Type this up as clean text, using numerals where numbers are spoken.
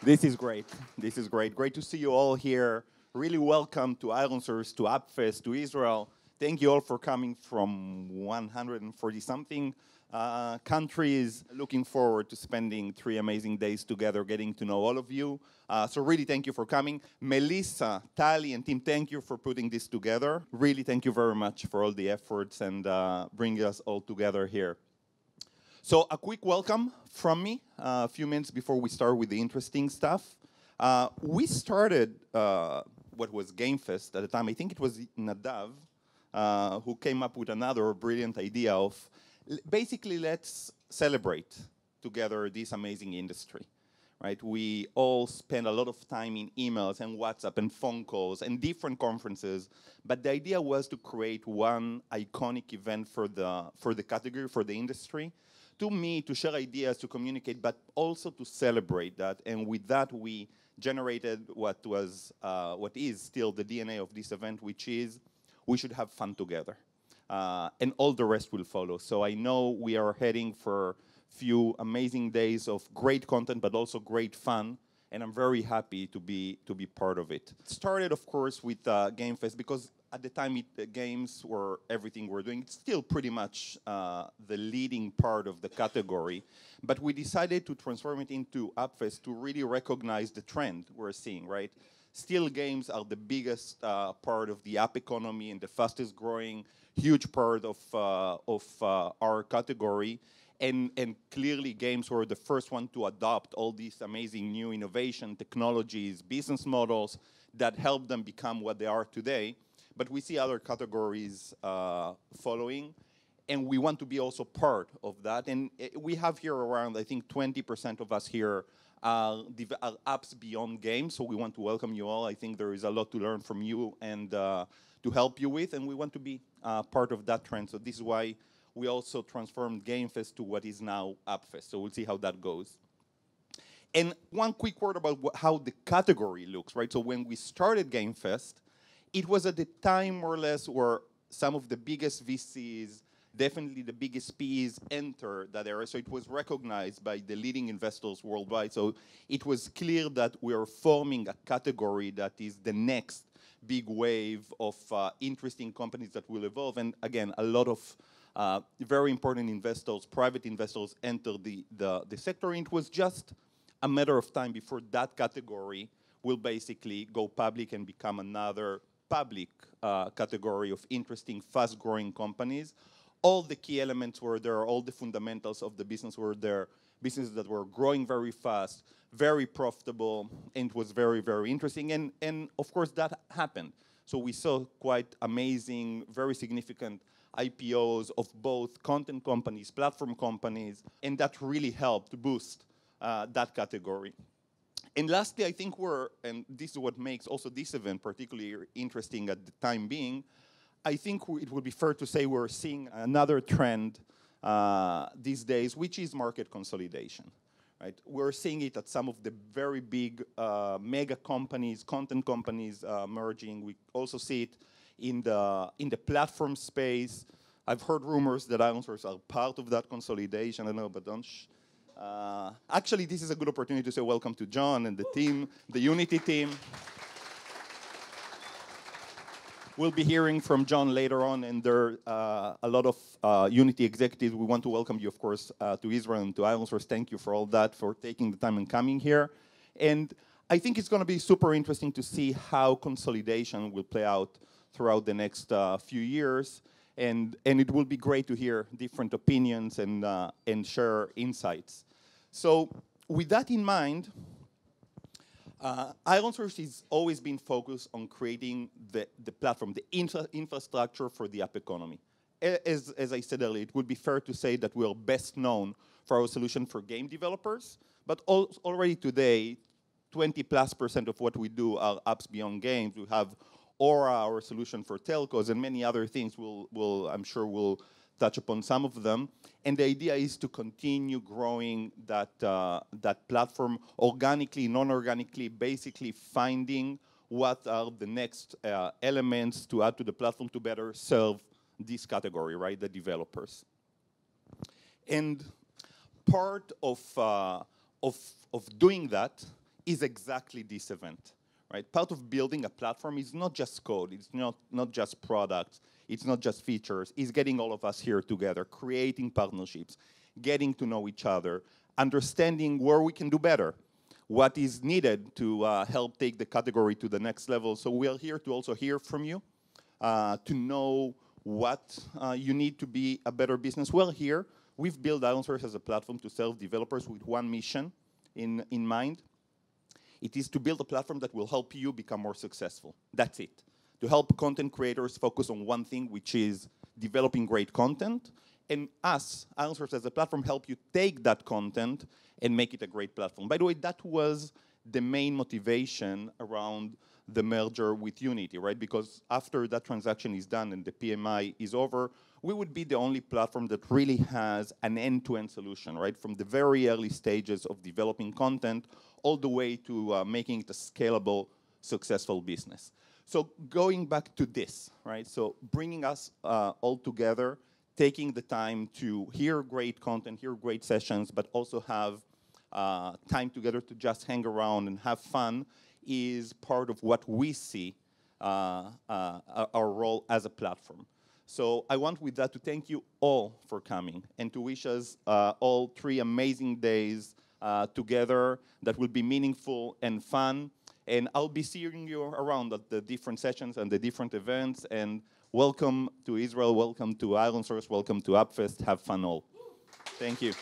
This is great. This is great. Great to see you all here. Really welcome to ironSource, to Appfest, to Israel. Thank you all for coming from 140 something countries. Looking forward to spending 3 amazing days together, getting to know all of you. So really thank you for coming. Melissa, Tali, and team, thank you for putting this together. Really thank you very much for all the efforts and bringing us all together here. So a quick welcome from me, a few minutes before we start with the interesting stuff. We started what was GameFest at the time. I think it was Nadav who came up with another brilliant idea of basically let's celebrate together this amazing industry. Right? We all spend a lot of time in emails and WhatsApp and phone calls and different conferences, but the idea was to create one iconic event for the category, for the industry, to meet, to share ideas, to communicate, but also to celebrate that. And with that, we generated what is still the DNA of this event, which is we should have fun together. And all the rest will follow. So I know we are heading for few amazing days of great content, but also great fun, and I'm very happy to be part of it. It started, of course, with GameFest, because at the time the games were everything we're doing. It's still pretty much the leading part of the category, but we decided to transform it into Appfest to really recognize the trend we're seeing, right? Still, games are the biggest part of the app economy and the fastest growing, huge part of our category. And clearly games were the first one to adopt all these amazing new innovation, technologies, business models that help them become what they are today. But we see other categories following, and we want to be also part of that. And we have here around, I think, 20% of us here are apps beyond games, so we want to welcome you all. I think there is a lot to learn from you and to help you with, and we want to be part of that trend. So this is why we also transformed GameFest to what is now Appfest. So we'll see how that goes. And one quick word about how the category looks, right? So when we started GameFest, it was at the time more or less where some of the biggest VCs, definitely the biggest PEs enter that era. So it was recognized by the leading investors worldwide. So it was clear that we are forming a category that is the next big wave of interesting companies that will evolve. And again, a lot of very important investors, private investors, entered the sector. And it was just a matter of time before that category will basically go public and become another public category of interesting, fast-growing companies. All the key elements were there, all the fundamentals of the business were there, businesses that were growing very fast, very profitable, and it was very, very interesting. And of course, that happened. So we saw quite amazing, very significant IPOs of both content companies, platform companies, and that really helped boost that category. And lastly, I think and this is what makes also this event particularly interesting at the time being, I think it would be fair to say we're seeing another trend these days, which is market consolidation. Right? We're seeing it at some of the very big mega companies, content companies merging. We also see it in the platform space. I've heard rumors that ironSource are part of that consolidation. I don't know, but don't. Actually, this is a good opportunity to say welcome to John and the team, the Unity team. We'll be hearing from John later on, and there are a lot of Unity executives. We want to welcome you, of course, to Israel and to ironSource. Thank you for all that, for taking the time and coming here. And I think it's going to be super interesting to see how consolidation will play out throughout the next few years. And it will be great to hear different opinions and share insights. So with that in mind, ironSource has always been focused on creating the platform, the infrastructure for the app economy. As I said earlier, it would be fair to say that we are best known for our solution for game developers, but already today, 20+% of what we do are apps beyond games. We have Aura, our solution for telcos, and many other things. I'm sure we'll touch upon some of them. And the idea is to continue growing that platform organically, non-organically, basically finding what are the next elements to add to the platform to better serve this category, right, the developers. And part of doing that is exactly this event, right? Part of building a platform is not just code, it's not just products, it's not just features, it's getting all of us here together, creating partnerships, getting to know each other, understanding where we can do better, what is needed to help take the category to the next level. So we are here to also hear from you, to know what you need to be a better business. Well, here, we've built ironSource as a platform to serve developers with one mission in mind. It is to build a platform that will help you become more successful. That's it. To help content creators focus on one thing, which is developing great content, and us, ironSource as a platform, help you take that content and make it a great platform. By the way, that was the main motivation around the merger with Unity, right? Because after that transaction is done and the PMI is over, we would be the only platform that really has an end-to-end solution, right? From the very early stages of developing content all the way to making it a scalable, successful business. So going back to this, right? So bringing us all together, taking the time to hear great content, hear great sessions, but also have time together to just hang around and have fun is part of what we see our role as a platform. So I want with that to thank you all for coming and to wish us all 3 amazing days together that will be meaningful and fun. And I'll be seeing you around at the different sessions and the different events. And welcome to Israel, welcome to ironSource, welcome to Appfest. Have fun all. Thank you.